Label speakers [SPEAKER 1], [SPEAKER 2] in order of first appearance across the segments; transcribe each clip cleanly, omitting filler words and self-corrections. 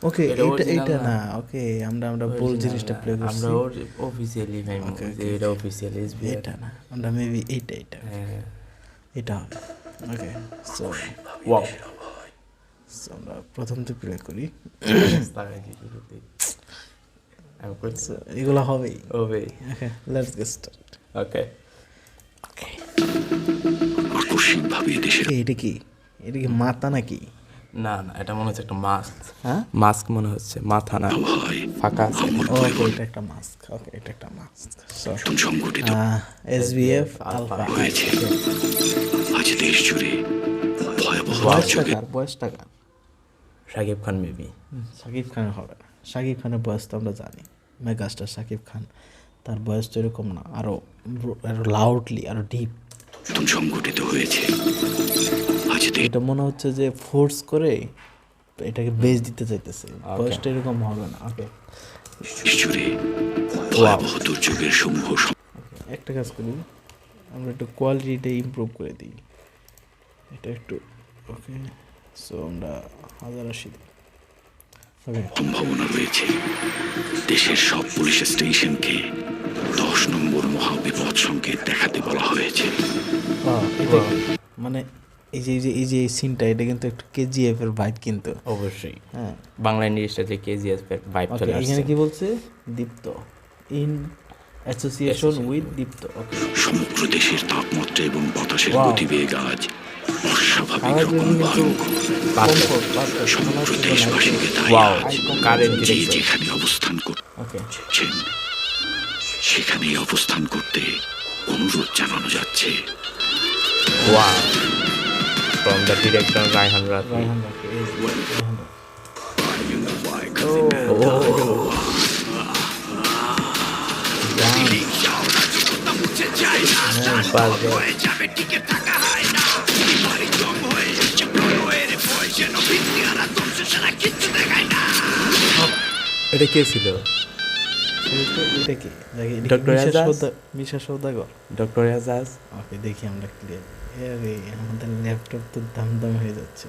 [SPEAKER 1] ওকে,
[SPEAKER 2] এটা
[SPEAKER 1] এটা
[SPEAKER 2] original
[SPEAKER 1] এটা
[SPEAKER 2] না?
[SPEAKER 1] না, ওকে, আমরা আমরা ভুল জিনিসটা প্লে করছি।
[SPEAKER 2] আমরা অফিসিয়ালি ভাই মুভি, এটা অফিসিয়ালি এসবিআর।
[SPEAKER 1] এটা না, আমরা মেবি এইটা
[SPEAKER 2] হ্যাঁ,
[SPEAKER 1] এটা হবে। ওকে, সো
[SPEAKER 2] ওয়াও,
[SPEAKER 1] আমরা প্রথম তো প্লে করি।
[SPEAKER 2] লাগাইছি শুরুতেই। আমি করছি
[SPEAKER 1] So, এগুলো হবেই।
[SPEAKER 2] ও ভাই।
[SPEAKER 1] ওকে, লেটস গেট স্টার্ট।
[SPEAKER 2] ওকে,
[SPEAKER 3] আকস্মিকভাবে দেশের
[SPEAKER 1] এটা কি, এটা কি মাথা নাকি?
[SPEAKER 2] না না, এটা মনে হচ্ছে একটা মাস্ক।
[SPEAKER 1] হ্যাঁ,
[SPEAKER 2] মাস্ক মনে হচ্ছে, মাথা না,
[SPEAKER 3] আবহাওয়ায়
[SPEAKER 2] ফাঁকা আছে।
[SPEAKER 1] ওকে, এটা একটা মাস্ক। ওকে, এটা একটা মাস্ক। সো
[SPEAKER 3] সংগঠিত
[SPEAKER 1] এসবিএফ আলফা
[SPEAKER 3] হয়েছে। আজ দেশ জুড়ে ভয়াবহ
[SPEAKER 1] বয়সটা কার?
[SPEAKER 2] শাকিব খান মেবি।
[SPEAKER 1] শাকিব খানের হবে না। শাকিব খানের বয়স তো আমরা জানি, মেগাস্টার শাকিব খান, তার বয়স তো এরকম না, আরো লাউডলি, আরো ডিপ।
[SPEAKER 3] সংগঠিত হয়েছে। আজ
[SPEAKER 1] এটা মনে হচ্ছে যে ফোর্স করে এটাকে বেজ দিতে চাইতেছে, বয়সটা এরকম হবে না। ওকে,
[SPEAKER 3] দেশ জুড়ে ভয়াবহ দুর্যোগের সমূহ
[SPEAKER 1] একটা কাজ করি, আমরা একটু কোয়ালিটিটা ইমপ্রুভ করে দিই, এটা একটু। ওকে, সো আমরা 1080 দিই। ওকে,
[SPEAKER 3] সম্ভাবনা রয়েছে। দেশের সব পুলিশ স্টেশনকে 10 নম্বর মহাবিপদ সংকেত দেখাতে বলা হয়েছে।
[SPEAKER 1] এটা কি? মানে এই যে সিনটা, এটা কিন্তু একটু কেজিএফ এর ভাইব কিন্তু।
[SPEAKER 2] অবশ্যই
[SPEAKER 1] হ্যাঁ,
[SPEAKER 2] বাংলা ইন্ডাস্ট্রিতে কেজিএস ভাইব
[SPEAKER 1] ওকে,
[SPEAKER 2] চলে
[SPEAKER 1] এখানে
[SPEAKER 2] আসছে।
[SPEAKER 1] কি বলছে? দীপ্ত, ইন অ্যাসোসিয়েশন উইথ দীপ্ত। ওকে,
[SPEAKER 3] সমগ্র দেশের তাপমাত্রা এবং বাতাসের
[SPEAKER 1] Wow.
[SPEAKER 3] গতিবেগ আজ অস্বাভাবিক
[SPEAKER 1] আমার
[SPEAKER 3] রকম
[SPEAKER 1] জন্য কিন্তু
[SPEAKER 3] ভয়ঙ্কর। সমগ্র দেশবাসীকে তাই
[SPEAKER 2] ওয়াও,
[SPEAKER 3] আজ
[SPEAKER 2] কারেন্ট
[SPEAKER 3] যে
[SPEAKER 2] ডিরেক্টর।
[SPEAKER 3] যেখানে অবস্থান
[SPEAKER 1] ওকে,
[SPEAKER 3] করছেন সেখানেই অবস্থান করতে অনুরোধ জানানো যাচ্ছে।
[SPEAKER 2] Wow, from the director Raihan Rafi.
[SPEAKER 1] Raihan Rafi, এই যে রায়হান রাফি।
[SPEAKER 2] এটা কে ছিল?
[SPEAKER 1] এটা কি? দেখি,
[SPEAKER 2] Dr. এজাজ?
[SPEAKER 1] মিশা সওদাগর।
[SPEAKER 2] ডক্টর এজাজ।
[SPEAKER 1] ওকে, দেখি আমরা ক্লিয়ার। আরে আমাদের ল্যাপটপ তো দাম দাম হয়ে যাচ্ছে।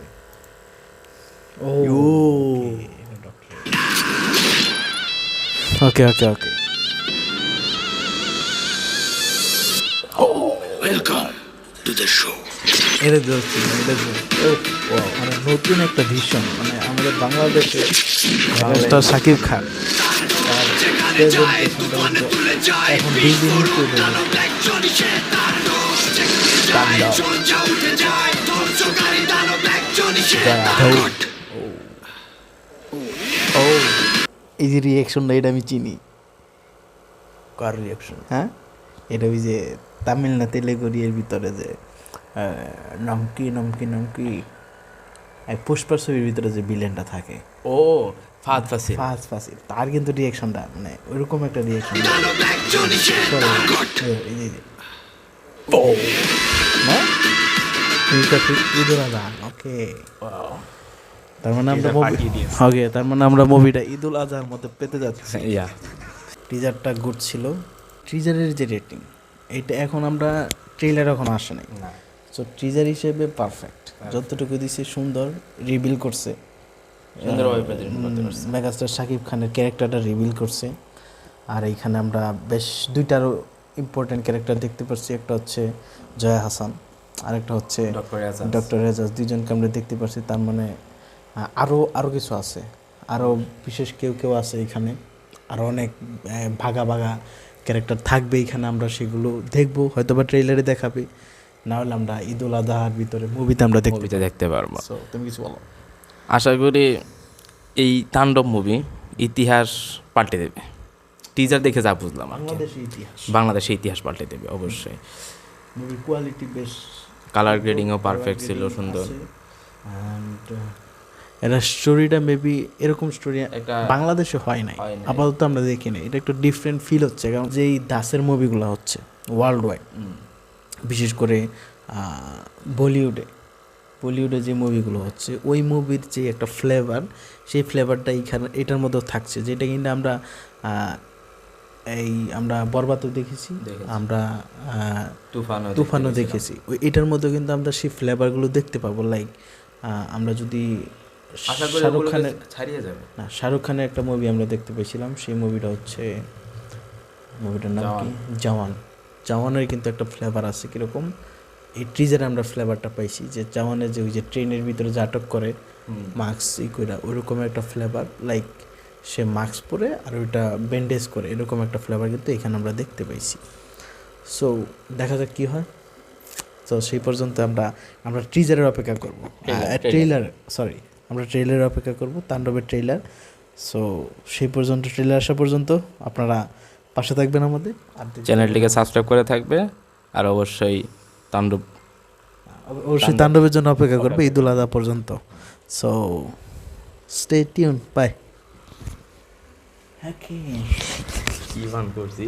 [SPEAKER 1] ও, ওকে ওকে ওকে,
[SPEAKER 3] ওয়েলকাম টু দ্য শো।
[SPEAKER 1] এটা ধরছি, এটা মানে নতুন একটা ভিশন, মানে আমাদের বাংলাদেশে মেগাস্টার শাকিব খান তার প্রেজেন্টেশনটা কিন্তু এখন ডিজিটাল করে ও, এই যে রিয়াকশনটা, এটা আমি চিনি।
[SPEAKER 2] কার রিয়াকশন?
[SPEAKER 1] হ্যাঁ, এটা ওই যে তামিল না তেলেগুর এর ভিতরে যে নমকি নমকি নমকি, পুষ্পার ছবির ভিতরে যে ভিলেনটা থাকে,
[SPEAKER 2] ও ফাহাদ ফাসিল।
[SPEAKER 1] ফাহাদ ফাসিল, তার কিন্তু রিয়াকশনটা মানে ওইরকম একটা রিয়াকশন। ঈদুল আজহা। ওকে, তার মানে আমরা ওকে, তার মানে আমরা মুভিটা ঈদুল আজহার মধ্যে পেতে যাচ্ছি।
[SPEAKER 2] ইয়া,
[SPEAKER 1] টিজারটা গুড ছিল। টিজারের যে রেটিং, এইটা এখন আমরা ট্রেলার এখন আসে নাই, সো টিজার হিসেবে পারফেক্ট। যতটুকু দিছে সুন্দর রিভিল করছে,
[SPEAKER 2] সুন্দরভাবে প্রেজেন্ট করতে পারছে।
[SPEAKER 1] মেগাস্টার শাকিব খানের ক্যারেক্টারটা রিভিল করছে। আর এইখানে আমরা বেশ দুইটারও ইম্পর্টেন্ট ক্যারেক্টার দেখতে পাচ্ছি, একটা হচ্ছে জয়া হাসান, আর একটা হচ্ছে ডক্টর এজাজ। দুইজনকে আমরা দেখতে পাচ্ছি, তার মানে আরও কিছু আছে, আরও বিশেষ কেউ আছে এখানে, আরও অনেক ভাগা ভাগা ক্যারেক্টার থাকবে এখানে, আমরা সেগুলো দেখবো, হয়তো বা ট্রেইলারে দেখাবে, না হলে আমরা ঈদুল আজহার ভিতরে মুভিতে আমরা
[SPEAKER 2] দেখতে পারবো।
[SPEAKER 1] সো তুমি কিছু বলো।
[SPEAKER 2] আশা করি এই তাণ্ডব মুভি ইতিহাস পাল্টে দেবে। টিজার দেখে যা বুঝলাম আর কি, বাংলাদেশের ইতিহাস পাল্টে দেবে অবশ্যই।
[SPEAKER 1] মুভি কোয়ালিটি বেশ,
[SPEAKER 2] কালার গ্রেডিংও পারফেক্ট ছিল, সুন্দর।
[SPEAKER 1] অ্যান্ড এটা স্টোরিটা মেবি এরকম স্টোরি বাংলাদেশে হয় নাই, আপাতত আমরা দেখি না। এটা একটু ডিফারেন্ট ফিল হচ্ছে, কারণ যেই দাসের মুভিগুলো হচ্ছে ওয়ার্ল্ড ওয়াইড, বিশেষ করে বলিউডে যে মুভিগুলো হচ্ছে, ওই মুভির যে একটা ফ্লেভার, সেই ফ্লেভারটা এটার মধ্যেও থাকছে, যেটা কিন্তু আমরা বরবাদও দেখেছি, আমরা তুফানও দেখেছি। এটার মধ্যে কিন্তু আমরা সেই ফ্লেভারগুলো দেখতে পাবো। লাইক আমরা যদি
[SPEAKER 2] আশা করি
[SPEAKER 1] শাহরুখ
[SPEAKER 2] ওগুলো
[SPEAKER 1] খানের
[SPEAKER 2] ছাড়িয়ে যাবে।
[SPEAKER 1] না, শাহরুখ খানের একটা মুভি আমরা দেখতে পেয়েছিলাম, সেই মুভিটা হচ্ছে, মুভিটার নাম কি, জওয়ান। জওয়ানের কিন্তু একটা ফ্লেভার আছে কীরকম, এই ট্রিজারে আমরা ফ্লেভারটা পাইছি যে জওয়ানের যে ওই যে ট্রেনের ভিতরে যে আটক করে মাস্ক ই কইরা, ওইরকম একটা ফ্লেভার, লাইক সে মাস্ক পরে আর ওইটা ব্যান্ডেজ করে, এরকম একটা ফ্লেভার কিন্তু এখানে আমরা দেখতে পাইছি। সো দেখা যাক কী হয়। তো সেই পর্যন্ত আমরা ট্রিজারের অপেক্ষা করবো, ট্রেইলার, সরি, আমরা ট্রেইলারের অপেক্ষা করব, তাণ্ডবের ট্রেইলার। সো সেই পর্যন্ত, ট্রেইলার আসা পর্যন্ত আপনারা পাশে থাকবেন আমাদের, আর
[SPEAKER 2] চ্যানেলটিকে সাবস্ক্রাইব করে থাকবে, আর অবশ্যই
[SPEAKER 1] তাণ্ডবের জন্য অপেক্ষা করবে ঈদুল আজহা পর্যন্ত। So stay tuned, bye.
[SPEAKER 2] কি বান করছি।